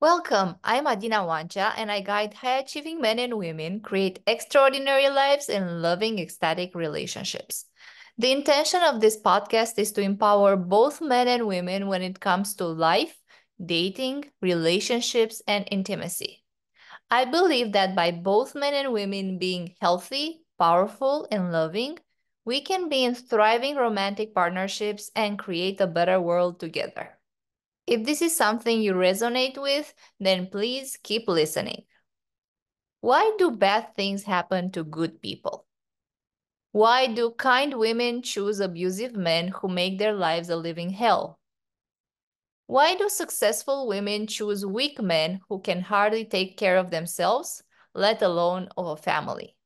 Welcome, I'm Adina Wancha and I guide high-achieving men and women create extraordinary lives and loving, ecstatic relationships. The intention of this podcast is to empower both men and women when it comes to life, dating, relationships, and intimacy. I believe that by both men and women being healthy, powerful, and loving, we can be in thriving romantic partnerships and create a better world together. If this is something you resonate with, then please keep listening. Why do bad things happen to good people? Why do kind women choose abusive men who make their lives a living hell? Why do successful women choose weak men who can hardly take care of themselves, let alone of a family?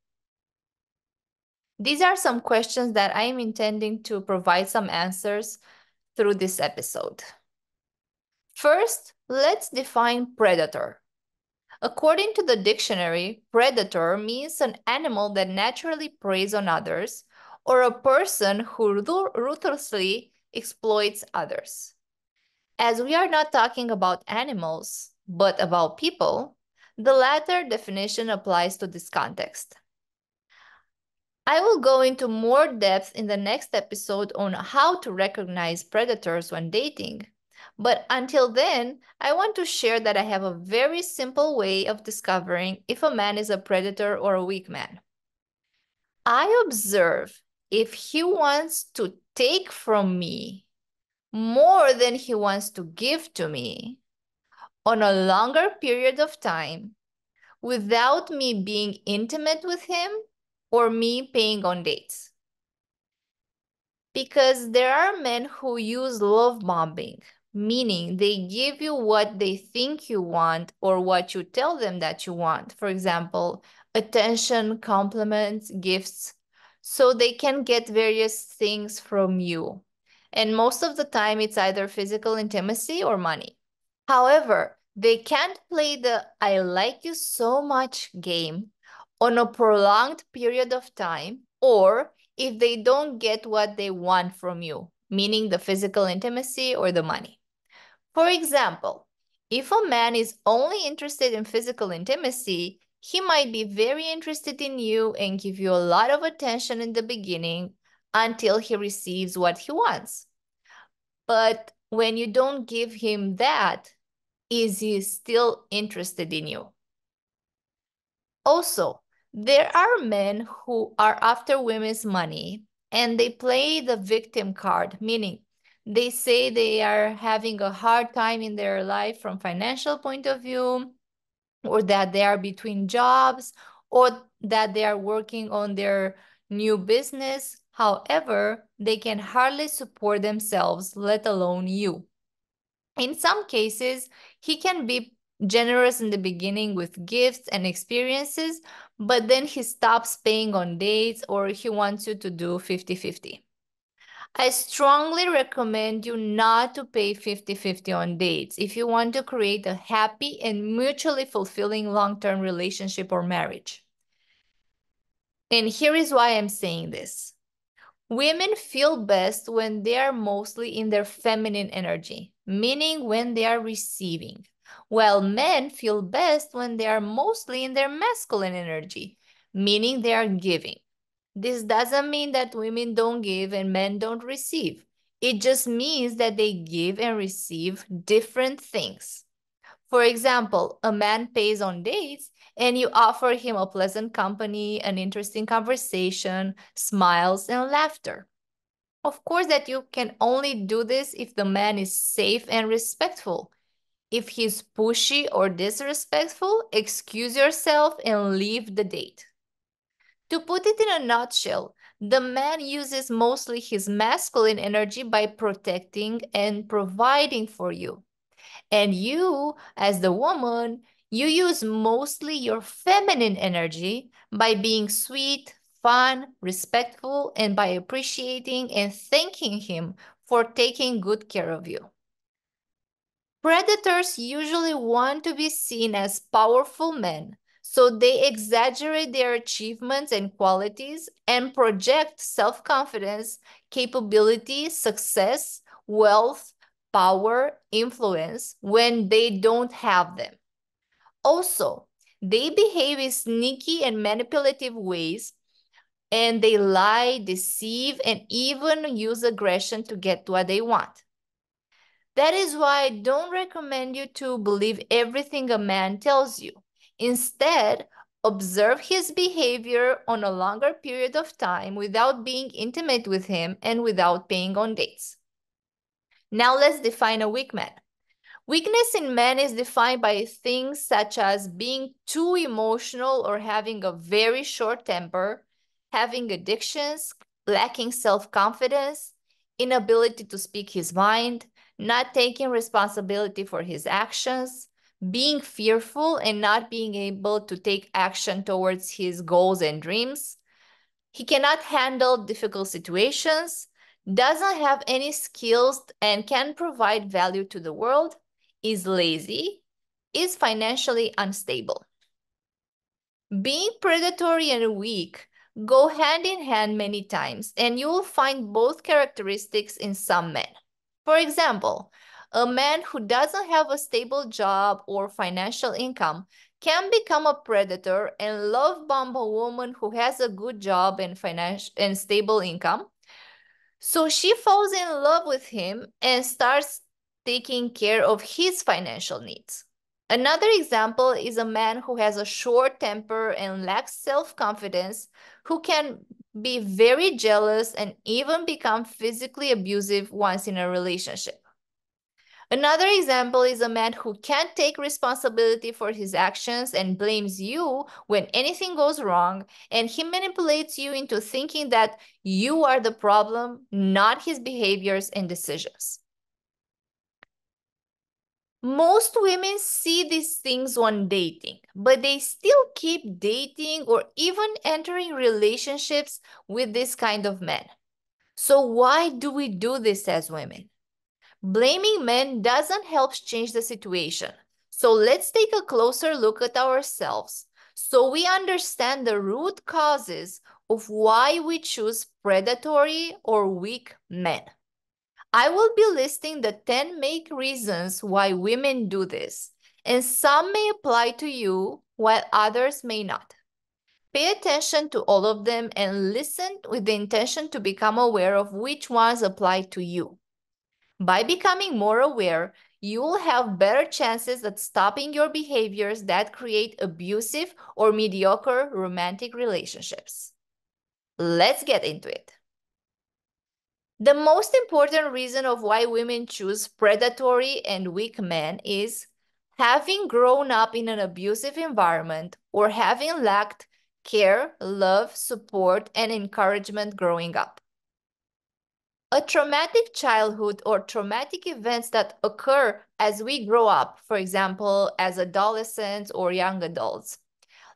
These are some questions that I am intending to provide some answers through this episode. First, let's define predator. According to the dictionary, predator means an animal that naturally preys on others or a person who ruthlessly exploits others. As we are not talking about animals, but about people, the latter definition applies to this context. I will go into more depth in the next episode on how to recognize predators when dating. But until then, I want to share that I have a very simple way of discovering if a man is a predator or a weak man. I observe if he wants to take from me more than he wants to give to me on a longer period of time without me being intimate with him or me paying on dates. Because there are men who use love bombing, meaning they give you what they think you want or what you tell them that you want. For example, attention, compliments, gifts, so they can get various things from you. And most of the time, it's either physical intimacy or money. However, they can't play the I like you so much game on a prolonged period of time, or if they don't get what they want from you, meaning the physical intimacy or the money. For example, if a man is only interested in physical intimacy, he might be very interested in you and give you a lot of attention in the beginning until he receives what he wants. But when you don't give him that, is he still interested in you? Also, there are men who are after women's money and they play the victim card, meaning they say they are having a hard time in their life from financial point of view, or that they are between jobs, or that they are working on their new business. However, they can hardly support themselves, let alone you. In some cases, he can be generous in the beginning with gifts and experiences, but then he stops paying on dates or he wants you to do 50-50. I strongly recommend you not to pay 50-50 on dates if you want to create a happy and mutually fulfilling long-term relationship or marriage. And here is why I'm saying this. Women feel best when they are mostly in their feminine energy, meaning when they are receiving, while men feel best when they are mostly in their masculine energy, meaning they are giving. This doesn't mean that women don't give and men don't receive. It just means that they give and receive different things. For example, a man pays on dates and you offer him a pleasant company, an interesting conversation, smiles, and laughter. Of course, that you can only do this if the man is safe and respectful. If he's pushy or disrespectful, excuse yourself and leave the date. To put it in a nutshell, the man uses mostly his masculine energy by protecting and providing for you. And you, as the woman, you use mostly your feminine energy by being sweet, fun, respectful, and by appreciating and thanking him for taking good care of you. Predators usually want to be seen as powerful men, so they exaggerate their achievements and qualities and project self-confidence, capability, success, wealth, power, influence when they don't have them. Also, they behave in sneaky and manipulative ways, and they lie, deceive, and even use aggression to get what they want. That is why I don't recommend you to believe everything a man tells you. Instead, observe his behavior on a longer period of time without being intimate with him and without paying on dates. Now let's define a weak man. Weakness in men is defined by things such as being too emotional or having a very short temper, having addictions, lacking self-confidence, inability to speak his mind, not taking responsibility for his actions, being fearful and not being able to take action towards his goals and dreams. He cannot handle difficult situations, doesn't have any skills and can provide value to the world, is lazy, is financially unstable. Being predatory and weak go hand in hand many times, and you will find both characteristics in some men. For example, a man who doesn't have a stable job or financial income can become a predator and love bomb a woman who has a good job and financial and stable income. So she falls in love with him and starts taking care of his financial needs. Another example is a man who has a short temper and lacks self-confidence, who can be very jealous and even become physically abusive once in a relationship. Another example is a man who can't take responsibility for his actions and blames you when anything goes wrong, and he manipulates you into thinking that you are the problem, not his behaviors and decisions. Most women see these things when dating, but they still keep dating or even entering relationships with this kind of men. So why do we do this as women? Blaming men doesn't help change the situation. So let's take a closer look at ourselves so we understand the root causes of why we choose predatory or weak men. I will be listing the 10 main reasons why women do this, and some may apply to you while others may not. Pay attention to all of them and listen with the intention to become aware of which ones apply to you. By becoming more aware, you will have better chances at stopping your behaviors that create abusive or mediocre romantic relationships. Let's get into it. The most important reason of why women choose predatory and weak men is having grown up in an abusive environment or having lacked care, love, support, and encouragement growing up. A traumatic childhood or traumatic events that occur as we grow up, for example, as adolescents or young adults,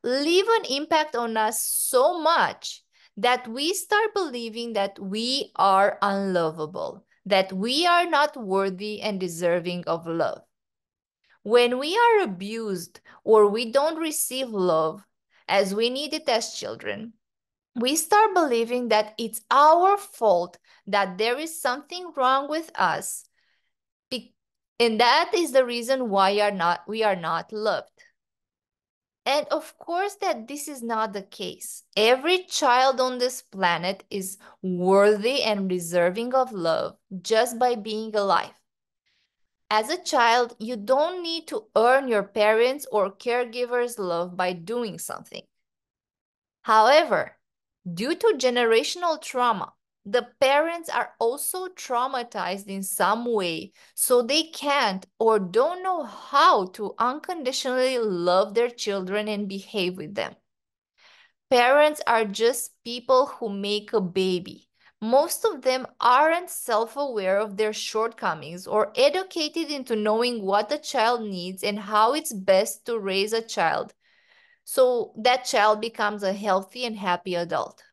leave an impact on us so much that we start believing that we are unlovable, that we are not worthy and deserving of love. When we are abused or we don't receive love as we need it as children, we start believing that it's our fault, that there is something wrong with us, and that is the reason why we are not loved. And of course that this is not the case. Every child on this planet is worthy and deserving of love just by being alive. As a child, you don't need to earn your parents' or caregivers' love by doing something. However, due to generational trauma, the parents are also traumatized in some way, so they can't or don't know how to unconditionally love their children and behave with them. Parents are just people who make a baby. Most of them aren't self-aware of their shortcomings or educated into knowing what the child needs and how it's best to raise a child so that child becomes a healthy and happy adult.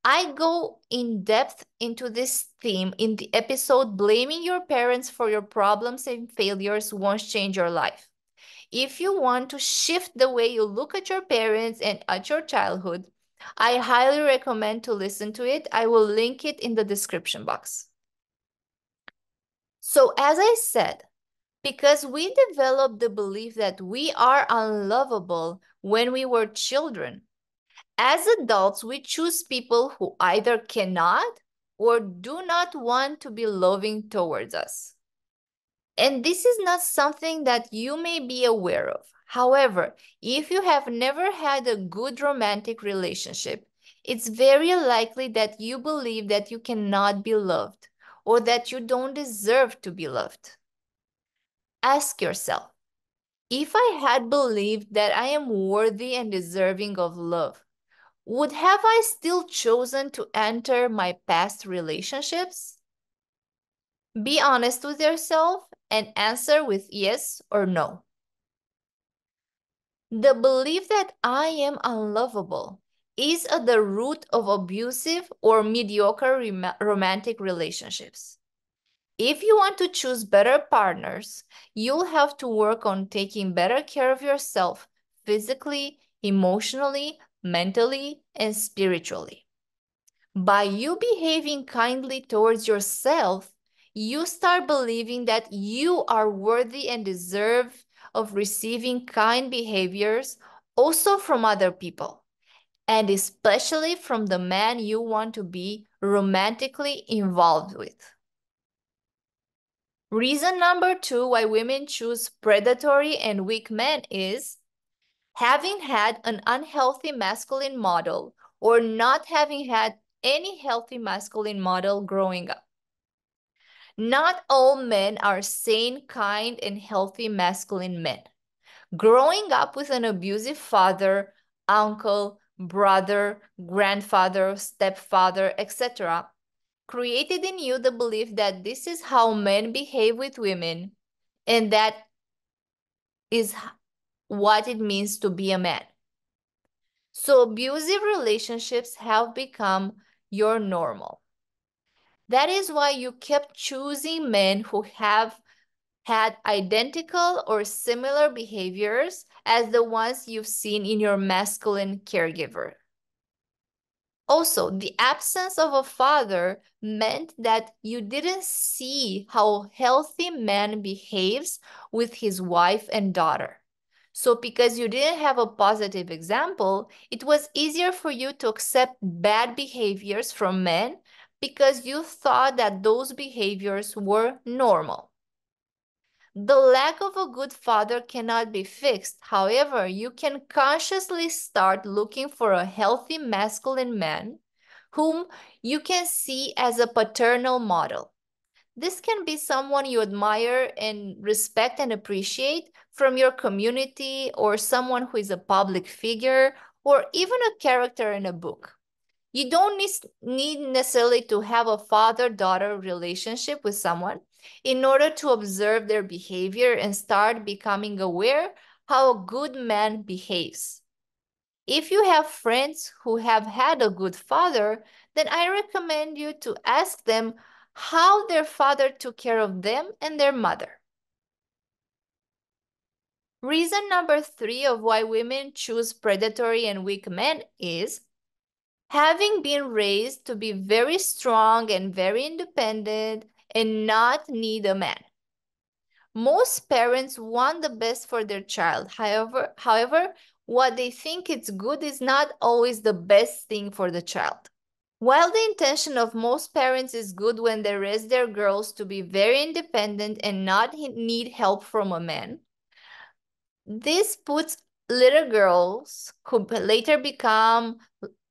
I go in depth into this theme in the episode Blaming Your Parents for Your Problems and Failures Won't Change Your Life. If you want to shift the way you look at your parents and at your childhood, I highly recommend to listen to it. I will link it in the description box. So as I said, because we developed the belief that we are unlovable when we were children, as adults, we choose people who either cannot or do not want to be loving towards us. And this is not something that you may be aware of. However, if you have never had a good romantic relationship, it's very likely that you believe that you cannot be loved or that you don't deserve to be loved. Ask yourself, if I had believed that I am worthy and deserving of love, would have I still chosen to enter my past relationships? Be honest with yourself and answer with yes or no. The belief that I am unlovable is at the root of abusive or mediocre romantic relationships. If you want to choose better partners, you'll have to work on taking better care of yourself physically, emotionally, mentally, and spiritually. By you behaving kindly towards yourself, you start believing that you are worthy and deserve of receiving kind behaviors also from other people, and especially from the man you want to be romantically involved with. Reason number 2 why women choose predatory and weak men is having had an unhealthy masculine model or not having had any healthy masculine model growing up. Not all men are sane, kind, and healthy masculine men. Growing up with an abusive father, uncle, brother, grandfather, stepfather, etc., created in you the belief that this is how men behave with women, and that is what it means to be a man. So abusive relationships have become your normal. That is why you kept choosing men who have had identical or similar behaviors as the ones you've seen in your masculine caregiver. Also, the absence of a father meant that you didn't see how a healthy man behaves with his wife and daughter. So because you didn't have a positive example, it was easier for you to accept bad behaviors from men because you thought that those behaviors were normal. The lack of a good father cannot be fixed. However, you can consciously start looking for a healthy masculine man whom you can see as a paternal model. This can be someone you admire and respect and appreciate from your community, or someone who is a public figure, or even a character in a book. You don't need necessarily to have a father-daughter relationship with someone in order to observe their behavior and start becoming aware how a good man behaves. If you have friends who have had a good father, then I recommend you to ask them how their father took care of them and their mother. Reason number 3 of why women choose predatory and weak men is having been raised to be very strong and very independent and not need a man. Most parents want the best for their child. However, what they think is good is not always the best thing for the child. While the intention of most parents is good when they raise their girls to be very independent and not need help from a man, this puts little girls who later become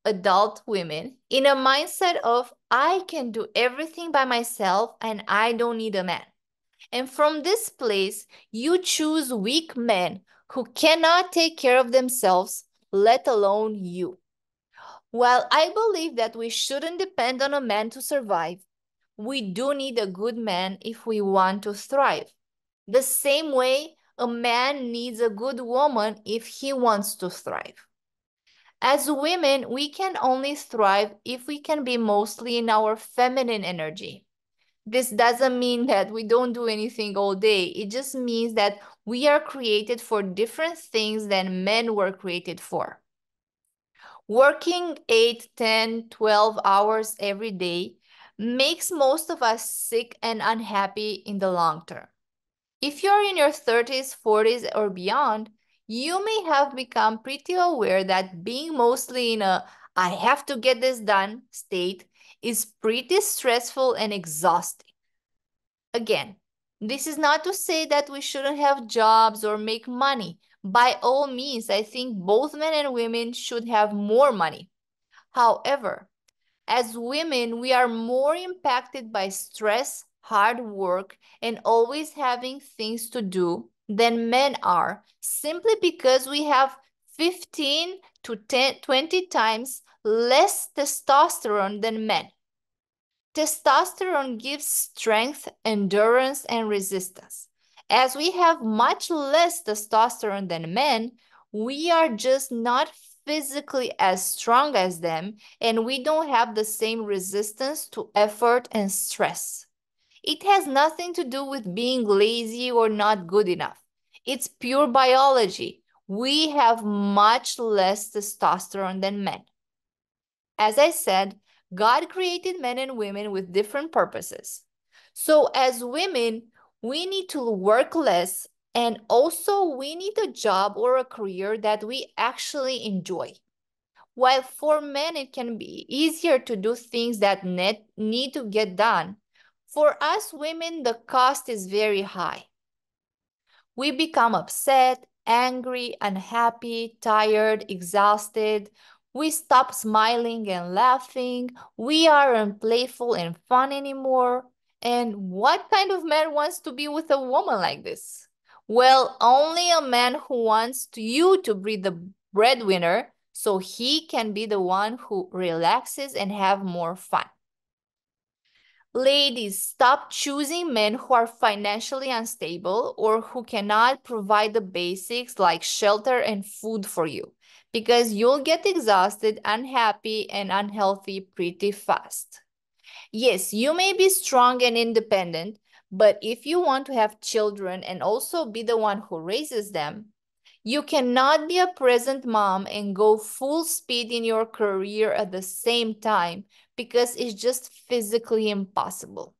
adult women in a mindset of, I can do everything by myself and I don't need a man. And from this place, you choose weak men who cannot take care of themselves, let alone you. While I believe that we shouldn't depend on a man to survive, we do need a good man if we want to thrive. The same way a man needs a good woman if he wants to thrive. As women, we can only thrive if we can be mostly in our feminine energy. This doesn't mean that we don't do anything all day. It just means that we are created for different things than men were created for. Working 8, 10, 12 hours every day makes most of us sick and unhappy in the long term. If you're in your 30s, 40s, or beyond, you may have become pretty aware that being mostly in a I have to get this done state is pretty stressful and exhausting. Again, this is not to say that we shouldn't have jobs or make money. By all means, I think both men and women should have more money. However, as women, we are more impacted by stress, hard work, and always having things to do than men are, simply because we have 15 to 20 times less testosterone than men. Testosterone gives strength, endurance, and resistance. As we have much less testosterone than men, we are just not physically as strong as them, and we don't have the same resistance to effort and stress. It has nothing to do with being lazy or not good enough. It's pure biology. We have much less testosterone than men. As I said, God created men and women with different purposes. So as women, we need to work less, and also we need a job or a career that we actually enjoy. While for men it can be easier to do things that need to get done, for us women the cost is very high. We become upset, angry, unhappy, tired, exhausted. We stop smiling and laughing. We aren't playful and fun anymore. And what kind of man wants to be with a woman like this? Well, only a man who wants you to be the breadwinner so he can be the one who relaxes and have more fun. Ladies, stop choosing men who are financially unstable or who cannot provide the basics like shelter and food for you, because you'll get exhausted, unhappy, and unhealthy pretty fast. Yes, you may be strong and independent, but if you want to have children and also be the one who raises them, you cannot be a present mom and go full speed in your career at the same time because it's just physically impossible.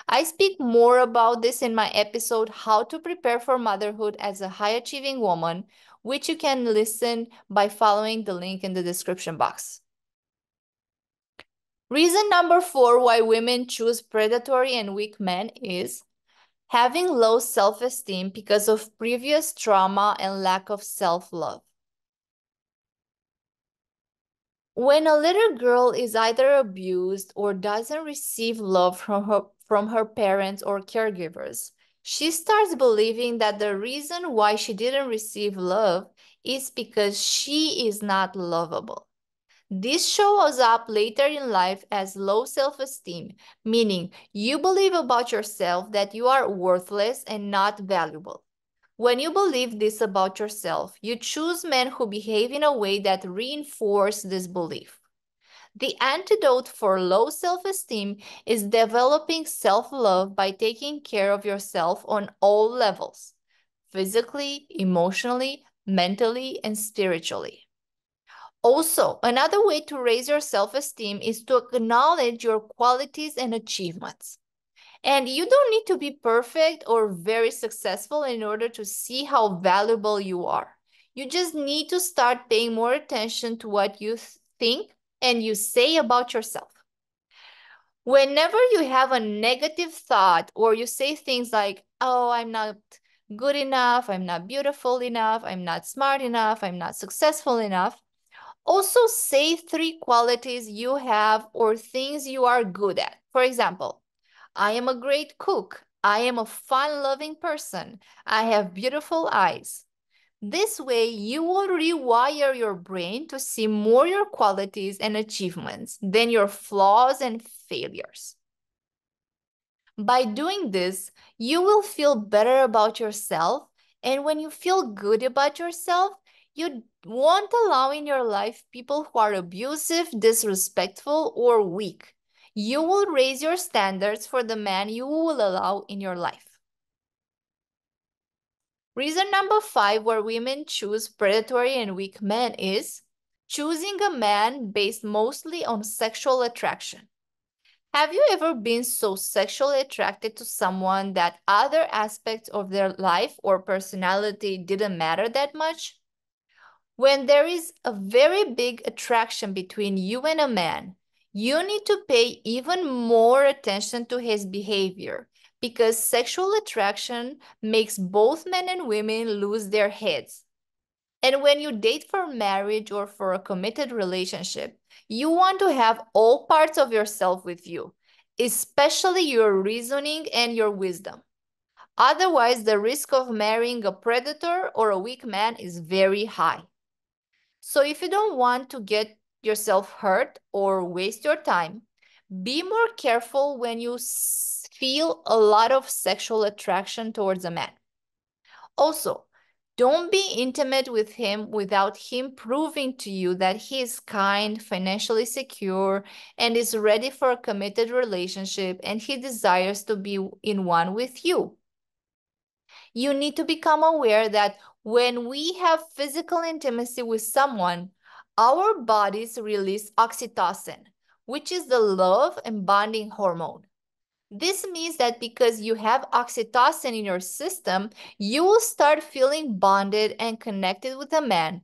I speak more about this in my episode, How to Prepare for Motherhood as a High Achieving Woman, which you can listen by following the link in the description box. Reason number 4 why women choose predatory and weak men is having low self-esteem because of previous trauma and lack of self-love. When a little girl is either abused or doesn't receive love from her parents or caregivers, she starts believing that the reason why she didn't receive love is because she is not lovable. This shows up later in life as low self-esteem, meaning you believe about yourself that you are worthless and not valuable. When you believe this about yourself, you choose men who behave in a way that reinforce this belief. The antidote for low self-esteem is developing self-love by taking care of yourself on all levels: physically, emotionally, mentally, and spiritually. Also, another way to raise your self-esteem is to acknowledge your qualities and achievements. And you don't need to be perfect or very successful in order to see how valuable you are. You just need to start paying more attention to what you think and you say about yourself. Whenever you have a negative thought or you say things like, oh, I'm not good enough, I'm not beautiful enough, I'm not smart enough, I'm not successful enough, also say 3 qualities you have or things you are good at. For example, I am a great cook. I am a fun-loving person. I have beautiful eyes. This way, you will rewire your brain to see more your qualities and achievements than your flaws and failures. By doing this, you will feel better about yourself, and when you feel good about yourself, you won't allow in your life people who are abusive, disrespectful, or weak. You will raise your standards for the man you will allow in your life. Reason number 5 where women choose predatory and weak men is choosing a man based mostly on sexual attraction. Have you ever been so sexually attracted to someone that other aspects of their life or personality didn't matter that much? When there is a very big attraction between you and a man, you need to pay even more attention to his behavior because sexual attraction makes both men and women lose their heads. And when you date for marriage or for a committed relationship, you want to have all parts of yourself with you, especially your reasoning and your wisdom. Otherwise, the risk of marrying a predator or a weak man is very high. So if you don't want to get yourself hurt or waste your time, be more careful when you feel a lot of sexual attraction towards a man. Also, don't be intimate with him without him proving to you that he is kind, financially secure, and is ready for a committed relationship and he desires to be in one with you. You need to become aware that when we have physical intimacy with someone, our bodies release oxytocin, which is the love and bonding hormone. This means that because you have oxytocin in your system, you will start feeling bonded and connected with a man,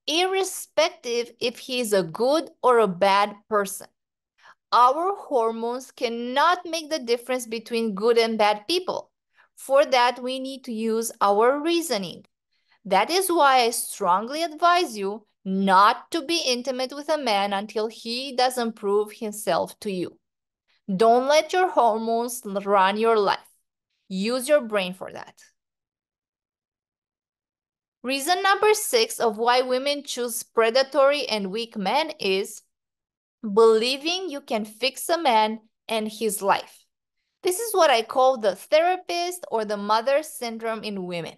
irrespective if he is a good or a bad person. Our hormones cannot make the difference between good and bad people. For that, we need to use our reasoning. That is why I strongly advise you not to be intimate with a man until he doesn't prove himself to you. Don't let your hormones run your life. Use your brain for that. Reason number 6 of why women choose predatory and weak men is believing you can fix a man and his life. This is what I call the therapist or the mother syndrome in women.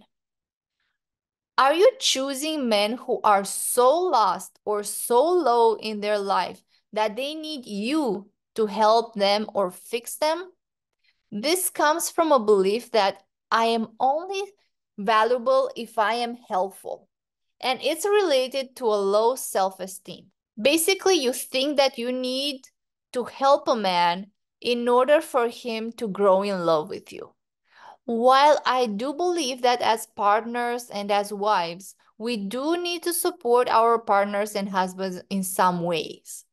Are you choosing men who are so lost or so low in their life that they need you to help them or fix them? This comes from a belief that I am only valuable if I am helpful, and it's related to a low self-esteem. Basically, you think that you need to help a man in order for him to grow in love with you. While I do believe that as partners and as wives, we do need to support our partners and husbands in some ways.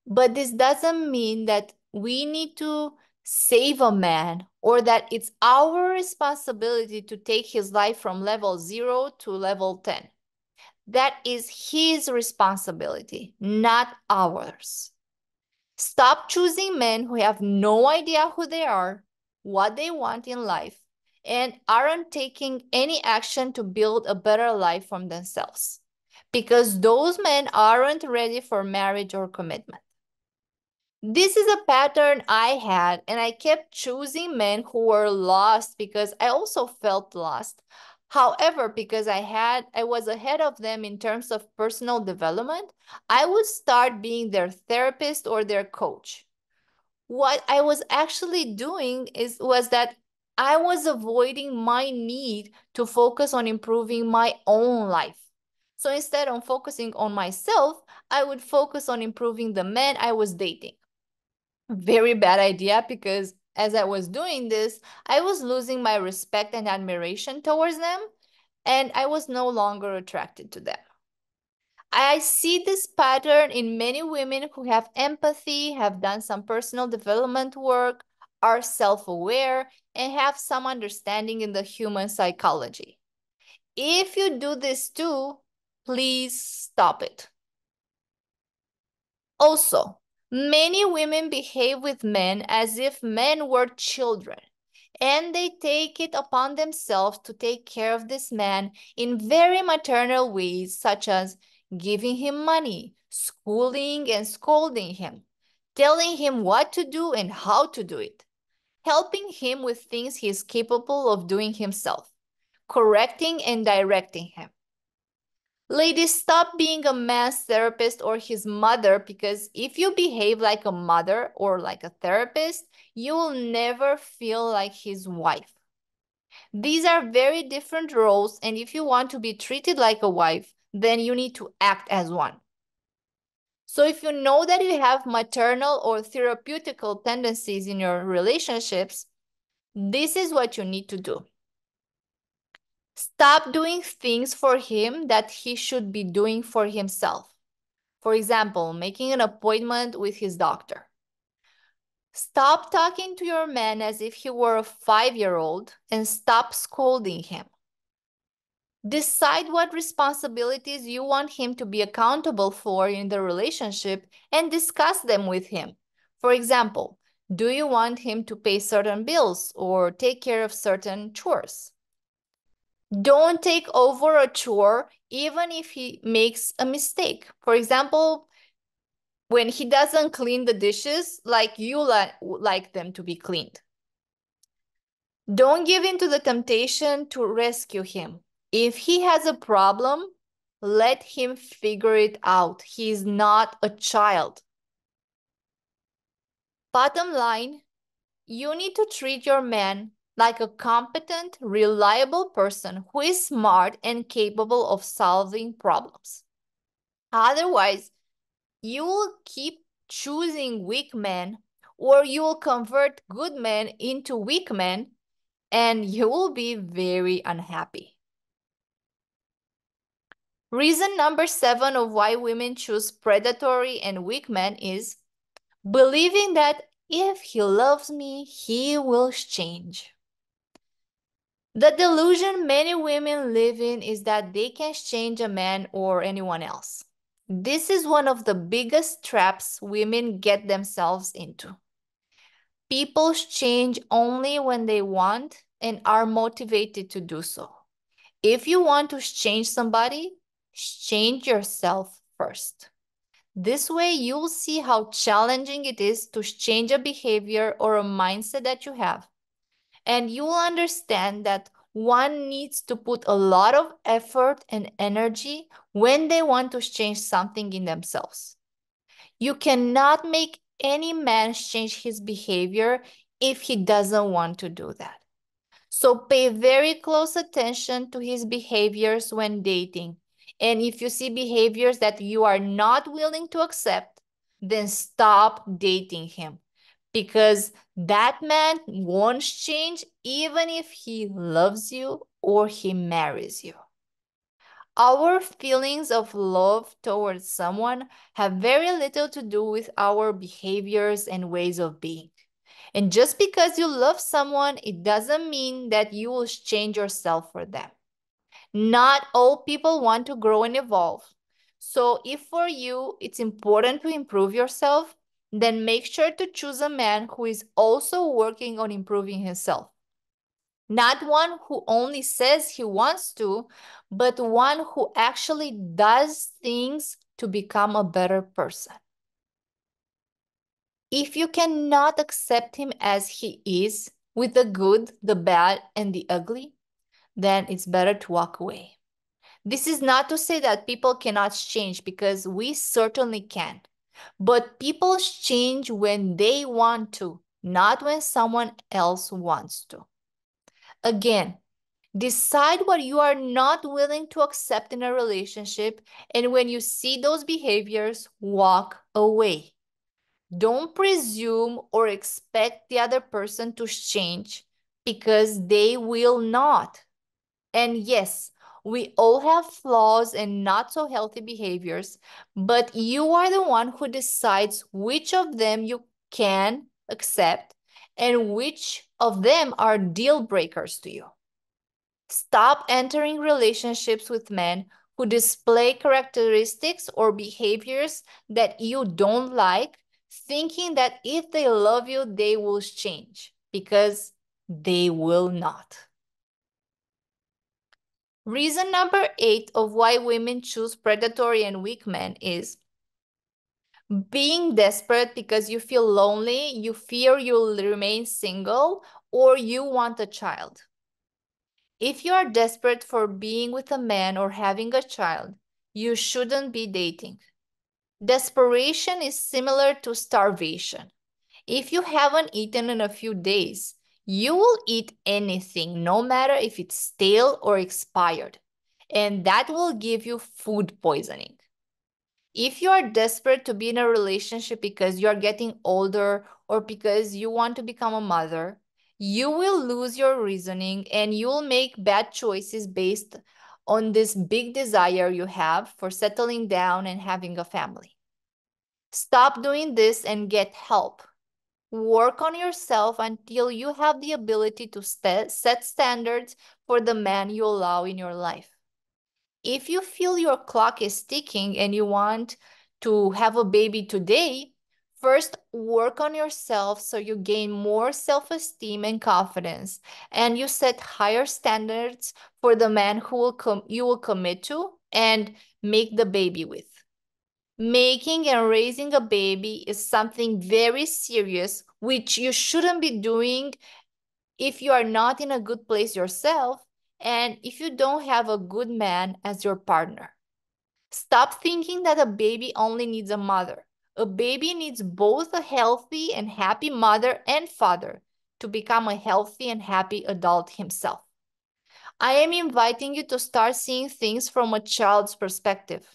But this doesn't mean that we need to save a man or that it's our responsibility to take his life from level 0 to level 10. That is his responsibility, not ours. Stop choosing men who have no idea who they are, what they want in life, and aren't taking any action to build a better life for themselves. Because those men aren't ready for marriage or commitment. This is a pattern I had, and I kept choosing men who were lost because I also felt lost. However, because I was ahead of them in terms of personal development, I would start being their therapist or their coach. What I was actually doing was that I was avoiding my need to focus on improving my own life. So instead of focusing on myself, I would focus on improving the men I was dating. Very bad idea because as I was doing this, I was losing my respect and admiration towards them, and I was no longer attracted to them. I see this pattern in many women who have empathy, have done some personal development work, are self-aware, and have some understanding in the human psychology. If you do this too, please stop it. Also, many women behave with men as if men were children, and they take it upon themselves to take care of this man in very maternal ways, such as giving him money, schooling and scolding him, telling him what to do and how to do it, helping him with things he is capable of doing himself, correcting and directing him. Ladies, stop being a man's therapist or his mother, because if you behave like a mother or like a therapist, you will never feel like his wife. These are very different roles, and if you want to be treated like a wife, then you need to act as one. So if you know that you have maternal or therapeutical tendencies in your relationships, this is what you need to do. Stop doing things for him that he should be doing for himself. For example, making an appointment with his doctor. Stop talking to your man as if he were a 5-year-old and stop scolding him. Decide what responsibilities you want him to be accountable for in the relationship and discuss them with him. For example, do you want him to pay certain bills or take care of certain chores? Don't take over a chore even if he makes a mistake. For example, when he doesn't clean the dishes like you like them to be cleaned. Don't give in to the temptation to rescue him. If he has a problem, let him figure it out. He is not a child. Bottom line, you need to treat your man like a competent, reliable person who is smart and capable of solving problems. Otherwise, you will keep choosing weak men, or you will convert good men into weak men, and you will be very unhappy. Reason number 7 of why women choose predatory and weak men is believing that if he loves me, he will change. The delusion many women live in is that they can change a man or anyone else. This is one of the biggest traps women get themselves into. People change only when they want and are motivated to do so. If you want to change somebody, change yourself first. This way, you'll see how challenging it is to change a behavior or a mindset that you have. And you will understand that one needs to put a lot of effort and energy when they want to change something in themselves. You cannot make any man change his behavior if he doesn't want to do that. So pay very close attention to his behaviors when dating. And if you see behaviors that you are not willing to accept, then stop dating him. Because that man won't change even if he loves you or he marries you. Our feelings of love towards someone have very little to do with our behaviors and ways of being. And just because you love someone, it doesn't mean that you will change yourself for them. Not all people want to grow and evolve. So if for you it's important to improve yourself, then make sure to choose a man who is also working on improving himself. Not one who only says he wants to, but one who actually does things to become a better person. If you cannot accept him as he is, with the good, the bad, and the ugly, then it's better to walk away. This is not to say that people cannot change, because we certainly can. But people change when they want to, not when someone else wants to. Again, decide what you are not willing to accept in a relationship, and when you see those behaviors, walk away. Don't presume or expect the other person to change, because they will not. And yes, we all have flaws and not so healthy behaviors, but you are the one who decides which of them you can accept and which of them are deal breakers to you. Stop entering relationships with men who display characteristics or behaviors that you don't like, thinking that if they love you, they will change, because they will not. Reason number 8 of why women choose predatory and weak men is being desperate because you feel lonely, you fear you'll remain single, or you want a child. If you are desperate for being with a man or having a child, you shouldn't be dating. Desperation is similar to starvation. If you haven't eaten in a few days, you will eat anything, no matter if it's stale or expired, and that will give you food poisoning. If you are desperate to be in a relationship because you are getting older or because you want to become a mother, you will lose your reasoning and you will make bad choices based on this big desire you have for settling down and having a family. Stop doing this and get help. Work on yourself until you have the ability to set standards for the man you allow in your life. If you feel your clock is ticking and you want to have a baby today, first work on yourself so you gain more self-esteem and confidence, and you set higher standards for the man you will commit to and make the baby with. Making and raising a baby is something very serious, which you shouldn't be doing if you are not in a good place yourself and if you don't have a good man as your partner. Stop thinking that a baby only needs a mother. A baby needs both a healthy and happy mother and father to become a healthy and happy adult himself. I am inviting you to start seeing things from a child's perspective.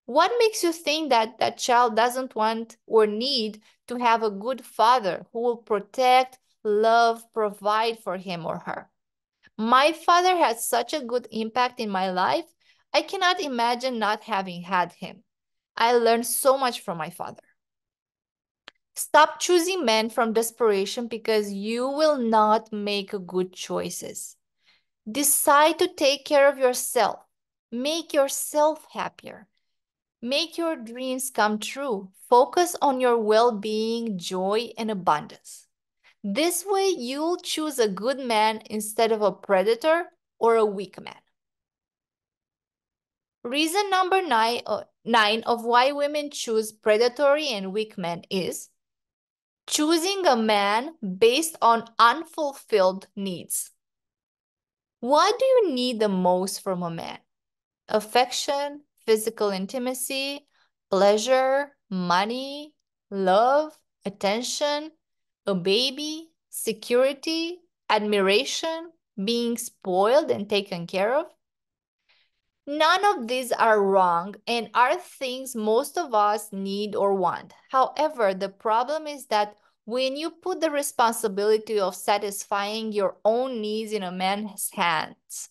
What makes you think that that child doesn't want or need to have a good father who will protect, love, provide for him or her? My father had such a good impact in my life. I cannot imagine not having had him. I learned so much from my father. Stop choosing men from desperation because you will not make good choices. Decide to take care of yourself. Make yourself happier. Make your dreams come true. Focus on your well-being, joy, and abundance. This way, you'll choose a good man instead of a predator or a weak man. Reason number nine of why women choose predatory and weak men is choosing a man based on unfulfilled needs. What do you need the most from a man? Affection, physical intimacy, pleasure, money, love, attention, a baby, security, admiration, being spoiled and taken care of. None of these are wrong and are things most of us need or want. However, the problem is that when you put the responsibility of satisfying your own needs in a man's hands,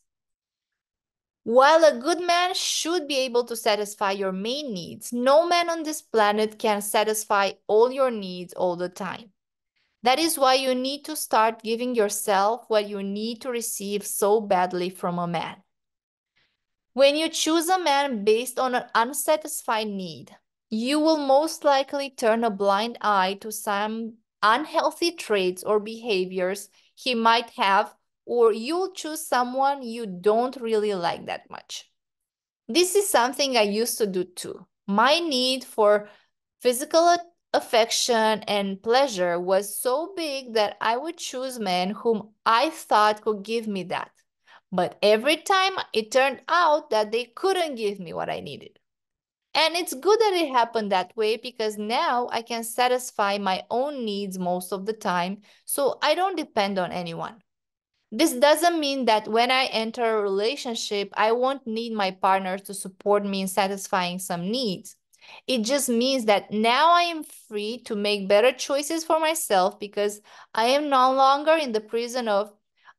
while a good man should be able to satisfy your main needs, no man on this planet can satisfy all your needs all the time. That is why you need to start giving yourself what you need to receive so badly from a man. When you choose a man based on an unsatisfied need, you will most likely turn a blind eye to some unhealthy traits or behaviors he might have, or you'll choose someone you don't really like that much. This is something I used to do too. My need for physical affection and pleasure was so big that I would choose men whom I thought could give me that. But every time it turned out that they couldn't give me what I needed. And it's good that it happened that way because now I can satisfy my own needs most of the time, so I don't depend on anyone. This doesn't mean that when I enter a relationship, I won't need my partner to support me in satisfying some needs. It just means that now I am free to make better choices for myself because I am no longer in the prison of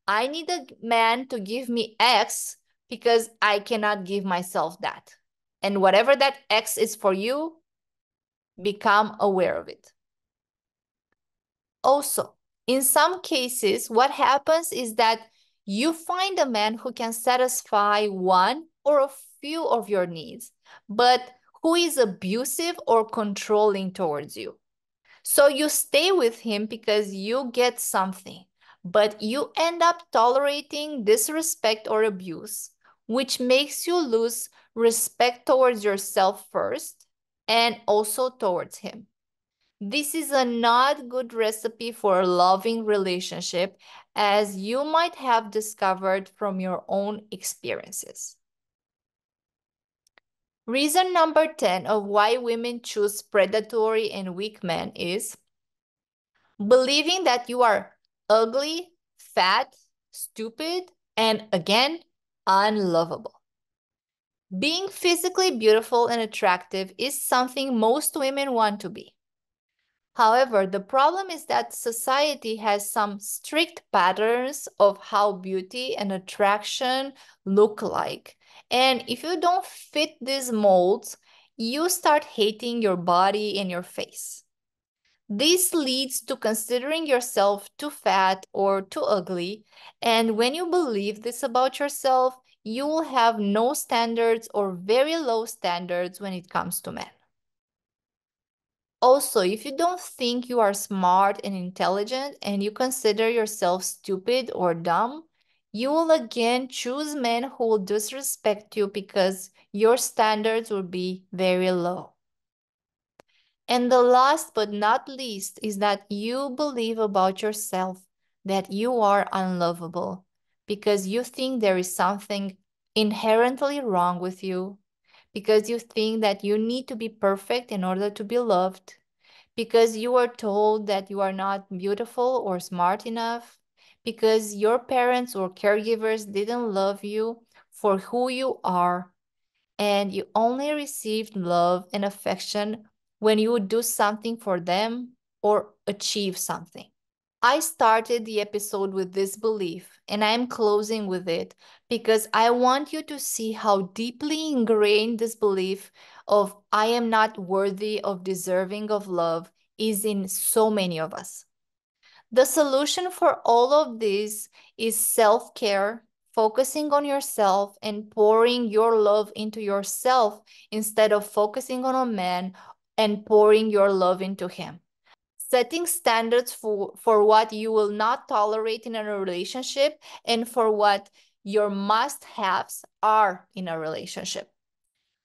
I need a man to give me X because I cannot give myself that. And whatever that X is for you, become aware of it. Also, in some cases, what happens is that you find a man who can satisfy one or a few of your needs, but who is abusive or controlling towards you. So you stay with him because you get something, but you end up tolerating disrespect or abuse, which makes you lose respect towards yourself first and also towards him. This is a not good recipe for a loving relationship, as you might have discovered from your own experiences. Reason number 10 of why women choose predatory and weak men is believing that you are ugly, fat, stupid, and again, unlovable. Being physically beautiful and attractive is something most women want to be. However, the problem is that society has some strict patterns of how beauty and attraction look like. And if you don't fit these molds, you start hating your body and your face. This leads to considering yourself too fat or too ugly. And when you believe this about yourself, you will have no standards or very low standards when it comes to men. Also, if you don't think you are smart and intelligent and you consider yourself stupid or dumb, you will again choose men who will disrespect you because your standards will be very low. And the last but not least is that you believe about yourself that you are unlovable because you think there is something inherently wrong with you, because you think that you need to be perfect in order to be loved, because you were told that you are not beautiful or smart enough, because your parents or caregivers didn't love you for who you are, and you only received love and affection when you would do something for them or achieve something. I started the episode with this belief, and I am closing with it because I want you to see how deeply ingrained this belief of I am not worthy of deserving of love is in so many of us. The solution for all of this is self care, focusing on yourself and pouring your love into yourself instead of focusing on a man and pouring your love into him. Setting standards for what you will not tolerate in a relationship and for what your must haves are in a relationship.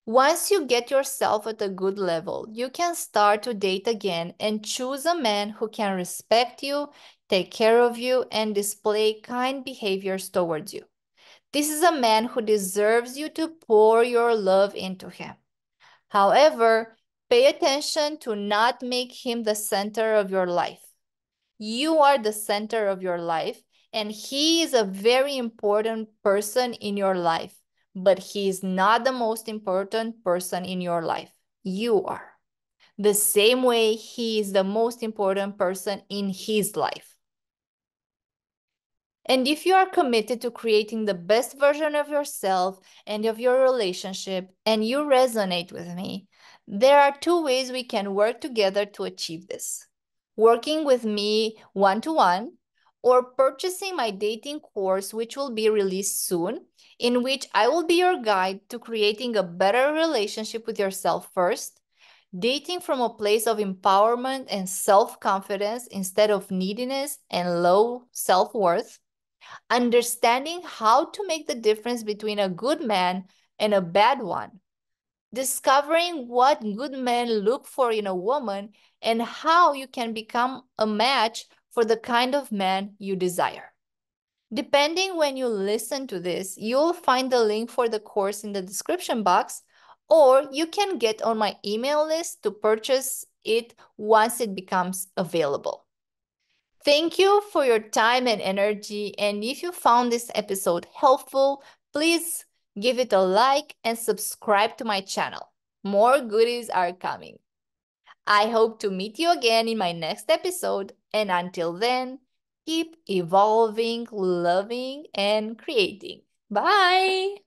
Once you get yourself at a good level, you can start to date again and choose a man who can respect you, take care of you, and display kind behaviors towards you. This is a man who deserves you to pour your love into him. However, pay attention to not make him the center of your life. You are the center of your life, and he is a very important person in your life, but he is not the most important person in your life. You are. The same way he is the most important person in his life. And if you are committed to creating the best version of yourself and of your relationship, and you resonate with me, there are two ways we can work together to achieve this. Working with me one-to-one, or purchasing my dating course, which will be released soon, in which I will be your guide to creating a better relationship with yourself first, dating from a place of empowerment and self-confidence instead of neediness and low self-worth, understanding how to make the difference between a good man and a bad one, discovering what good men look for in a woman, and how you can become a match for the kind of man you desire. Depending when you listen to this, you'll find the link for the course in the description box, or you can get on my email list to purchase it once it becomes available. Thank you for your time and energy. And if you found this episode helpful, please give it a like and subscribe to my channel. More goodies are coming. I hope to meet you again in my next episode. And until then, keep evolving, loving, and creating. Bye.